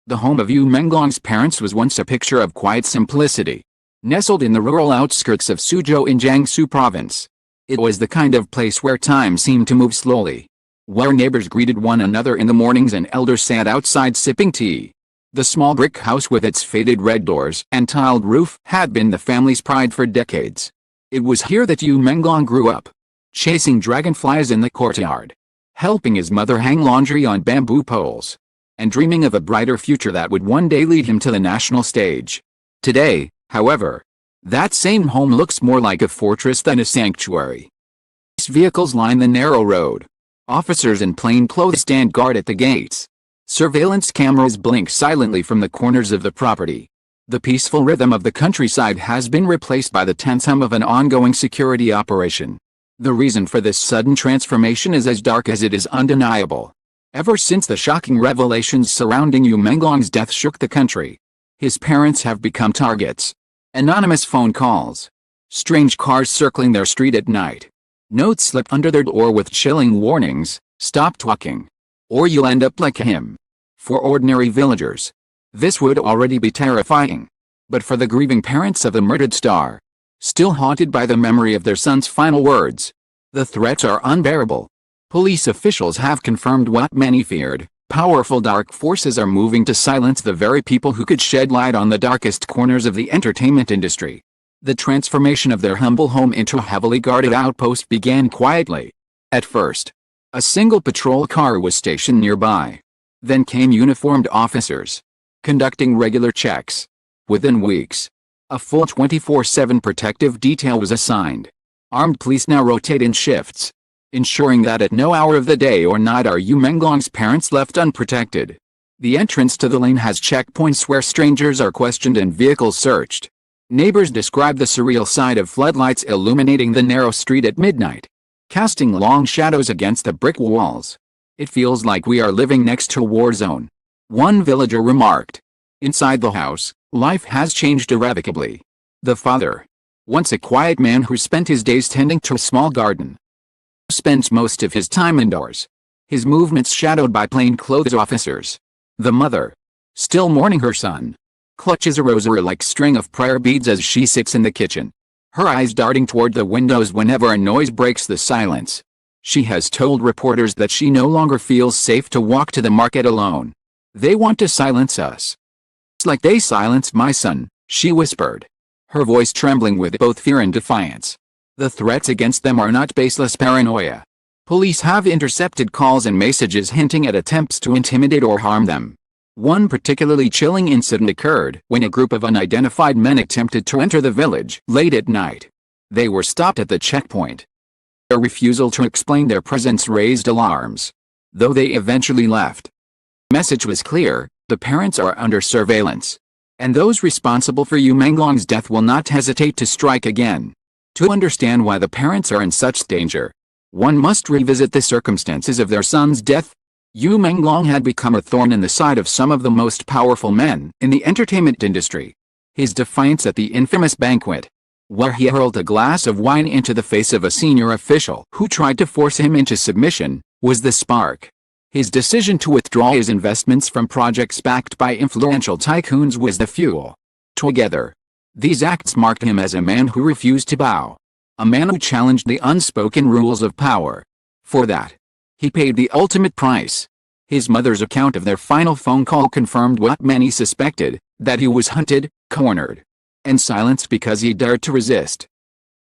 The home of Yu Menglong's parents was once a picture of quiet simplicity. Nestled in the rural outskirts of Suzhou in Jiangsu province. It was the kind of place where time seemed to move slowly. Where neighbors greeted one another in the mornings and elders sat outside sipping tea. The small brick house with its faded red doors and tiled roof had been the family's pride for decades. It was here that Yu Menglong grew up, chasing dragonflies in the courtyard, helping his mother hang laundry on bamboo poles, and dreaming of a brighter future that would one day lead him to the national stage. Today, however, that same home looks more like a fortress than a sanctuary. Vehicles line the narrow road. Officers in plain clothes stand guard at the gates. Surveillance cameras blink silently from the corners of the property. The peaceful rhythm of the countryside has been replaced by the tense hum of an ongoing security operation. The reason for this sudden transformation is as dark as it is undeniable. Ever since the shocking revelations surrounding Yu Menglong's death shook the country, his parents have become targets. Anonymous phone calls. Strange cars circling their street at night. Notes slipped under their door with chilling warnings, stop talking, or you'll end up like him. For ordinary villagers, this would already be terrifying. But for the grieving parents of the murdered star, still haunted by the memory of their son's final words, the threats are unbearable. Police officials have confirmed what many feared. Powerful dark forces are moving to silence the very people who could shed light on the darkest corners of the entertainment industry. The transformation of their humble home into a heavily guarded outpost began quietly. At first, a single patrol car was stationed nearby. Then came uniformed officers, conducting regular checks. Within weeks, a full 24/7 protective detail was assigned. Armed police now rotate in shifts, ensuring that at no hour of the day or night are Yu Menglong's parents left unprotected. The entrance to the lane has checkpoints where strangers are questioned and vehicles searched. Neighbors describe the surreal sight of floodlights illuminating the narrow street at midnight, casting long shadows against the brick walls. It feels like we are living next to a war zone. One villager remarked. Inside the house, life has changed irrevocably. The father, once a quiet man who spent his days tending to a small garden, spends most of his time indoors, his movements shadowed by plainclothes officers. The mother, still mourning her son, clutches a rosary-like string of prayer beads as she sits in the kitchen, her eyes darting toward the windows whenever a noise breaks the silence. She has told reporters that she no longer feels safe to walk to the market alone. They want to silence us. It's like they silenced my son, she whispered, her voice trembling with both fear and defiance. The threats against them are not baseless paranoia. Police have intercepted calls and messages hinting at attempts to intimidate or harm them. One particularly chilling incident occurred when a group of unidentified men attempted to enter the village late at night. They were stopped at the checkpoint. Their refusal to explain their presence raised alarms, though they eventually left. The message was clear: the parents are under surveillance, and those responsible for Yu Menglong's death will not hesitate to strike again. To understand why the parents are in such danger, one must revisit the circumstances of their son's death. Yu Menglong had become a thorn in the side of some of the most powerful men in the entertainment industry. His defiance at the infamous banquet, where he hurled a glass of wine into the face of a senior official who tried to force him into submission, was the spark. His decision to withdraw his investments from projects backed by influential tycoons was the fuel. Together, these acts marked him as a man who refused to bow, a man who challenged the unspoken rules of power. For that, he paid the ultimate price. His mother's account of their final phone call confirmed what many suspected, that he was hunted, cornered, and silenced because he dared to resist.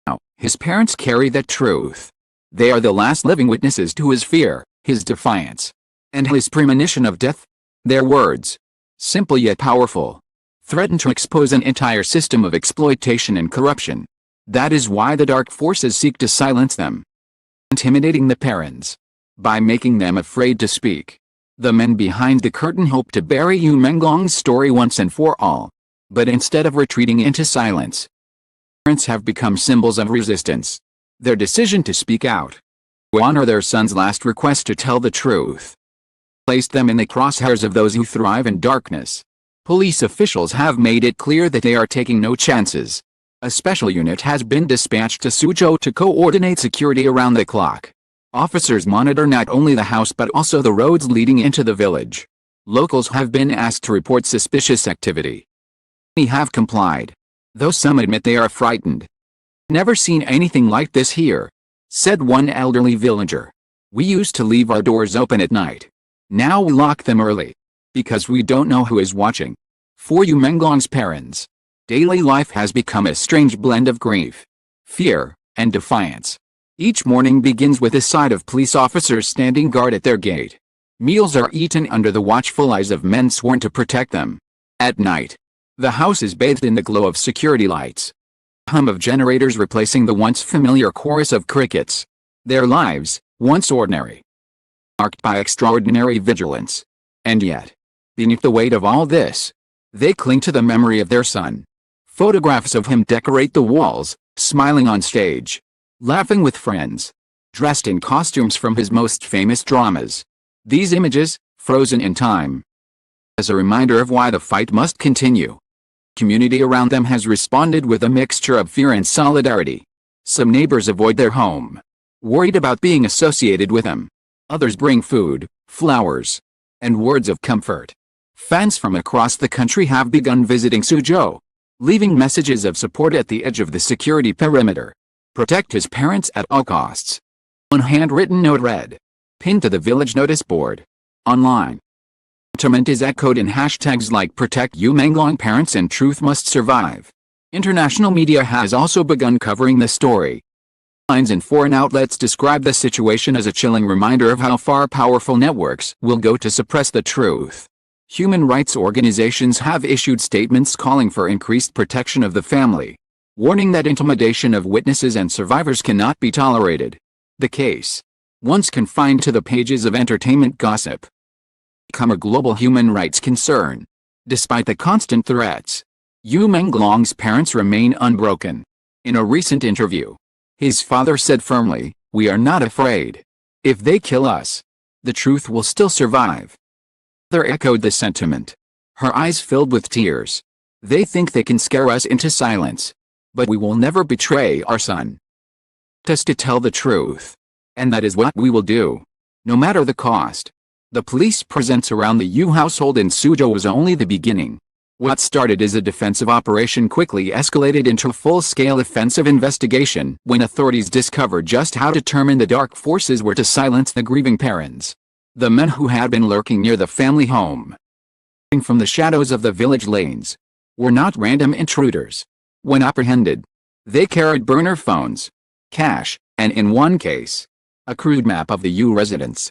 Now, his parents carry that truth. They are the last living witnesses to his fear, his defiance, and his premonition of death. Their words, simple yet powerful, threaten to expose an entire system of exploitation and corruption. That is why the dark forces seek to silence them, intimidating the parents by making them afraid to speak. The men behind the curtain hope to bury Yu Menglong's story once and for all. But instead of retreating into silence, parents have become symbols of resistance. Their decision to speak out, to honor their son's last request to tell the truth, placed them in the crosshairs of those who thrive in darkness. Police officials have made it clear that they are taking no chances. A special unit has been dispatched to Suzhou to coordinate security around the clock. Officers monitor not only the house but also the roads leading into the village. Locals have been asked to report suspicious activity. Many have complied, though some admit they are frightened. "Never seen anything like this here," said one elderly villager. "We used to leave our doors open at night. Now we lock them early, because we don't know who is watching." For Menglong's parents, daily life has become a strange blend of grief, fear, and defiance. Each morning begins with a sight of police officers standing guard at their gate. Meals are eaten under the watchful eyes of men sworn to protect them. At night, the house is bathed in the glow of security lights. Hum of generators replacing the once familiar chorus of crickets. Their lives, once ordinary, marked by extraordinary vigilance. And yet, beneath the weight of all this, they cling to the memory of their son. Photographs of him decorate the walls, smiling on stage, laughing with friends, dressed in costumes from his most famous dramas. These images, frozen in time, as a reminder of why the fight must continue. Community around them has responded with a mixture of fear and solidarity. Some neighbors avoid their home, worried about being associated with them. Others bring food, flowers, and words of comfort. Fans from across the country have begun visiting Suzhou, leaving messages of support at the edge of the security perimeter. "Protect his parents at all costs." One handwritten note read, pinned to the village notice board. Online, sentiment is echoed in hashtags like "Protect Menglong Parents" and "Truth Must Survive." International media has also begun covering the story. Lines in foreign outlets describe the situation as a chilling reminder of how far powerful networks will go to suppress the truth. Human rights organizations have issued statements calling for increased protection of the family, warning that intimidation of witnesses and survivors cannot be tolerated. The case, once confined to the pages of entertainment gossip, become a global human rights concern. Despite the constant threats, Menglong's parents remain unbroken. In a recent interview, his father said firmly, "We are not afraid. If they kill us, the truth will still survive." Mother echoed the sentiment, her eyes filled with tears. "They think they can scare us into silence, but we will never betray our son. Us to tell the truth, and that is what we will do, no matter the cost." The police presence around the Yu household in Suzhou was only the beginning. What started as a defensive operation quickly escalated into a full-scale offensive investigation when authorities discovered just how determined the dark forces were to silence the grieving parents. The men who had been lurking near the family home, from the shadows of the village lanes, were not random intruders. When apprehended, they carried burner phones, cash, and in one case, a crude map of the Yu residence.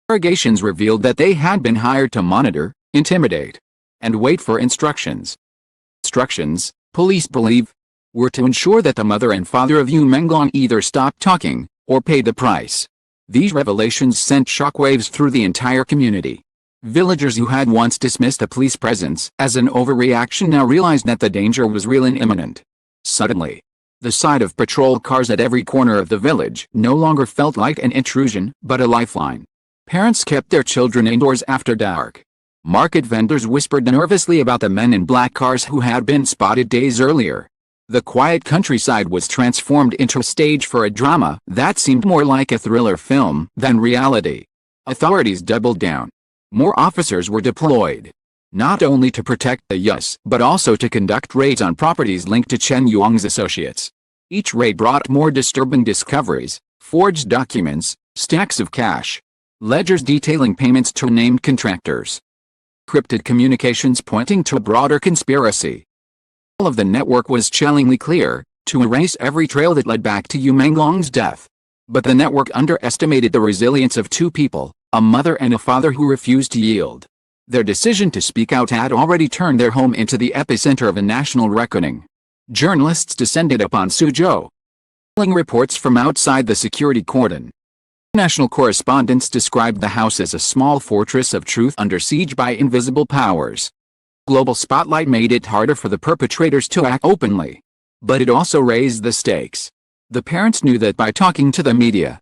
Interrogations revealed that they had been hired to monitor, intimidate, and wait for instructions. Instructions, police believe, were to ensure that the mother and father of Menglong either stopped talking, or paid the price. These revelations sent shockwaves through the entire community. Villagers who had once dismissed the police presence as an overreaction now realized that the danger was real and imminent. Suddenly, the sight of patrol cars at every corner of the village no longer felt like an intrusion, but a lifeline. Parents kept their children indoors after dark. Market vendors whispered nervously about the men in black cars who had been spotted days earlier. The quiet countryside was transformed into a stage for a drama that seemed more like a thriller film than reality. Authorities doubled down. More officers were deployed, not only to protect the Yus but also to conduct raids on properties linked to Chen Yuang's associates. Each raid brought more disturbing discoveries: forged documents, stacks of cash, ledgers detailing payments to named contractors, encrypted communications pointing to a broader conspiracy. All of the network was chillingly clear, to erase every trail that led back to Menglong's death. But the network underestimated the resilience of two people, a mother and a father who refused to yield. Their decision to speak out had already turned their home into the epicenter of a national reckoning. Journalists descended upon Suzhou, telling reports from outside the security cordon. National correspondents described the house as a small fortress of truth under siege by invisible powers. Global spotlight made it harder for the perpetrators to act openly. But it also raised the stakes. The parents knew that by talking to the media,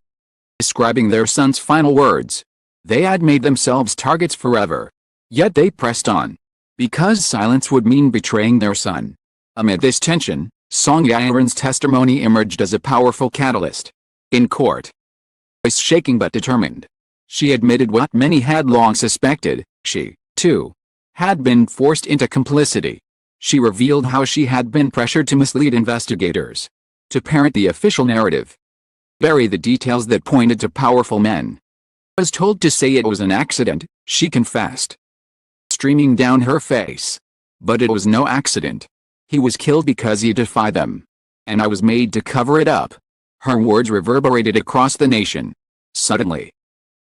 describing their son's final words, they had made themselves targets forever. Yet they pressed on, because silence would mean betraying their son. Amid this tension, Song Yaren's testimony emerged as a powerful catalyst. In court, voice shaking but determined, she admitted what many had long suspected: she too, had been forced into complicity. She revealed how she had been pressured to mislead investigators, to parrot the official narrative, bury the details that pointed to powerful men. Was told to say it was an accident, she confessed, streaming down her face. But it was no accident. He was killed because he defied them. And I was made to cover it up. Her words reverberated across the nation. Suddenly,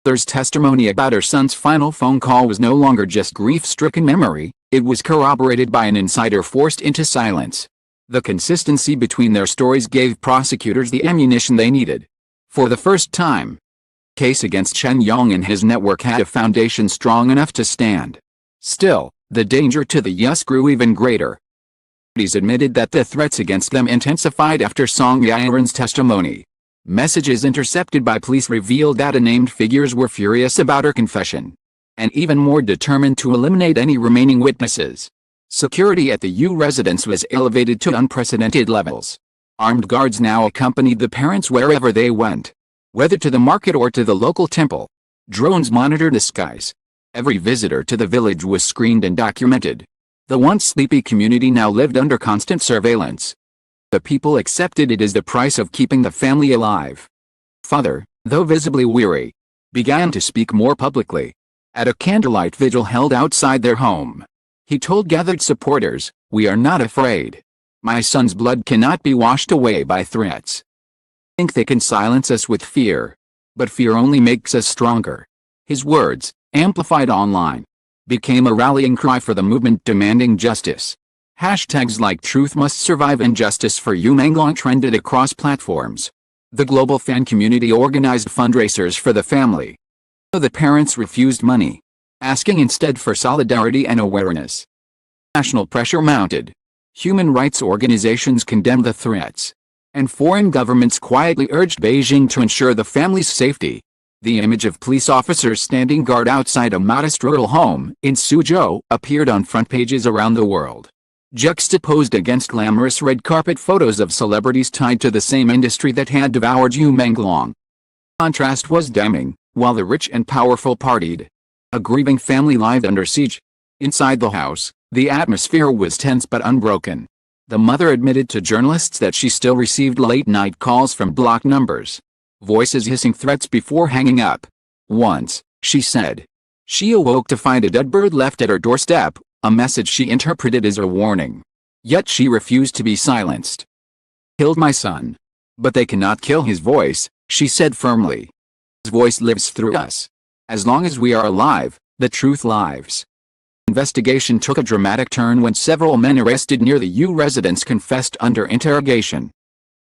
mother's testimony about her son's final phone call was no longer just grief-stricken memory, it was corroborated by an insider forced into silence. The consistency between their stories gave prosecutors the ammunition they needed. For the first time, the case against Chen Yong and his network had a foundation strong enough to stand. Still, the danger to the US grew even greater. Authorities admitted that the threats against them intensified after Song Yiren's testimony. Messages intercepted by police revealed that unnamed figures were furious about her confession, and even more determined to eliminate any remaining witnesses. Security at the U residence was elevated to unprecedented levels. Armed guards now accompanied the parents wherever they went, whether to the market or to the local temple. Drones monitored the skies. Every visitor to the village was screened and documented. The once sleepy community now lived under constant surveillance. The people accepted it as the price of keeping the family alive. Father, though visibly weary, began to speak more publicly. At a candlelight vigil held outside their home, he told gathered supporters, "We are not afraid. My son's blood cannot be washed away by threats. I think they can silence us with fear, but fear only makes us stronger." His words, amplified online, became a rallying cry for the movement demanding justice. Hashtags like "Truth Must Survive" and "Justice for You Menglong" trended across platforms. The global fan community organized fundraisers for the family. The parents refused money, asking instead for solidarity and awareness. National pressure mounted. Human rights organizations condemned the threats, and foreign governments quietly urged Beijing to ensure the family's safety. The image of police officers standing guard outside a modest rural home in Suzhou appeared on front pages around the world, juxtaposed against glamorous red carpet photos of celebrities tied to the same industry that had devoured Yu Menglong. Contrast was damning. While the rich and powerful partied, a grieving family lived under siege. Inside the house, the atmosphere was tense but unbroken. The mother admitted to journalists that she still received late-night calls from blocked numbers, voices hissing threats before hanging up. Once, she said, she awoke to find a dead bird left at her doorstep, a message she interpreted as a warning. Yet she refused to be silenced. "Killed my son. But they cannot kill his voice," she said firmly. "His voice lives through us. As long as we are alive, the truth lives." Investigation took a dramatic turn when several men arrested near the U residence confessed under interrogation.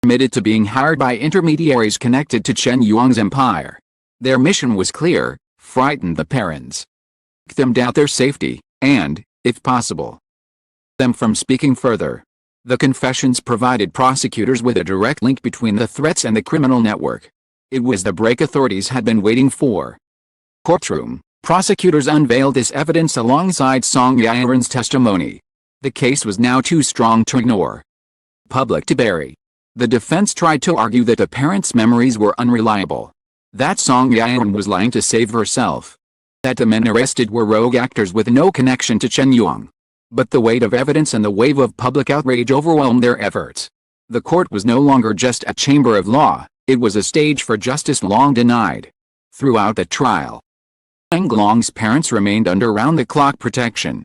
Admitted to being hired by intermediaries connected to Chen Yong's empire. Their mission was clear: frighten the parents, make them doubt their safety, and, if possible, them from speaking further. The confessions provided prosecutors with a direct link between the threats and the criminal network. It was the break authorities had been waiting for. Courtroom, prosecutors unveiled this evidence alongside Song Yiren's testimony. The case was now too strong to ignore, public to bury. The defense tried to argue that the parents' memories were unreliable, that Song Yiren was lying to save herself, that the men arrested were rogue actors with no connection to Chen Yong. But the weight of evidence and the wave of public outrage overwhelmed their efforts. The court was no longer just a chamber of law, it was a stage for justice long denied. Throughout the trial, Menglong's parents remained under round-the-clock protection.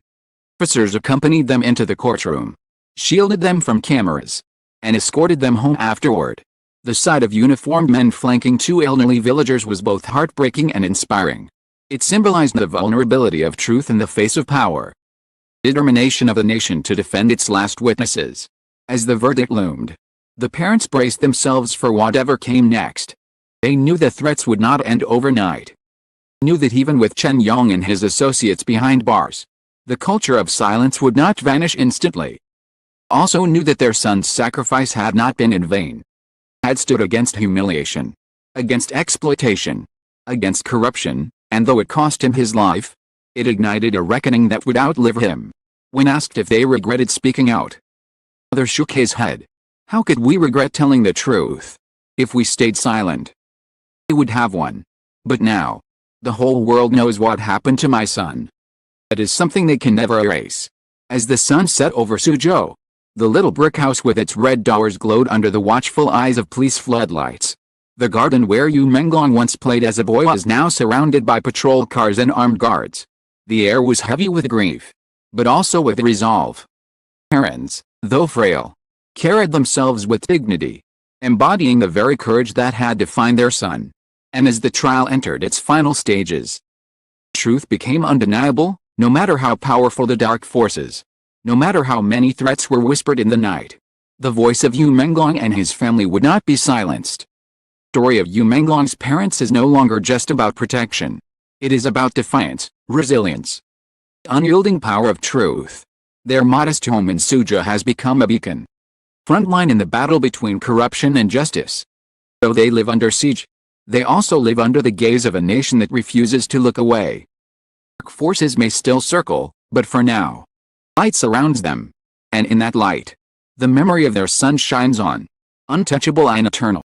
Officers accompanied them into the courtroom, shielded them from cameras, and escorted them home afterward. The sight of uniformed men flanking two elderly villagers was both heartbreaking and inspiring. It symbolized the vulnerability of truth in the face of power. Determination of the nation to defend its last witnesses. As the verdict loomed, the parents braced themselves for whatever came next. They knew the threats would not end overnight. They knew that even with Chen Yong and his associates behind bars, the culture of silence would not vanish instantly. Also knew that their son's sacrifice had not been in vain. Had stood against humiliation, against exploitation, against corruption, and though it cost him his life, it ignited a reckoning that would outlive him. When asked if they regretted speaking out, the father shook his head. "How could we regret telling the truth? If we stayed silent, they would have won. But now, the whole world knows what happened to my son. It is something they can never erase. As the sun set over Suzhou, the little brick house with its red doors glowed under the watchful eyes of police floodlights. The garden where Yu Menglong once played as a boy was now surrounded by patrol cars and armed guards. The air was heavy with grief, but also with resolve. Parents, though frail, carried themselves with dignity, embodying the very courage that had defined their son. And as the trial entered its final stages, truth became undeniable, no matter how powerful the dark forces, no matter how many threats were whispered in the night. The voice of Yu Menglong and his family would not be silenced. The story of Yu Menglong's parents is no longer just about protection. It is about defiance, resilience, unyielding power of truth. Their modest home in Suzhou has become a beacon, frontline in the battle between corruption and justice. Though they live under siege, they also live under the gaze of a nation that refuses to look away. Dark forces may still circle, but for now, light surrounds them. And in that light, the memory of their son shines on, untouchable and eternal.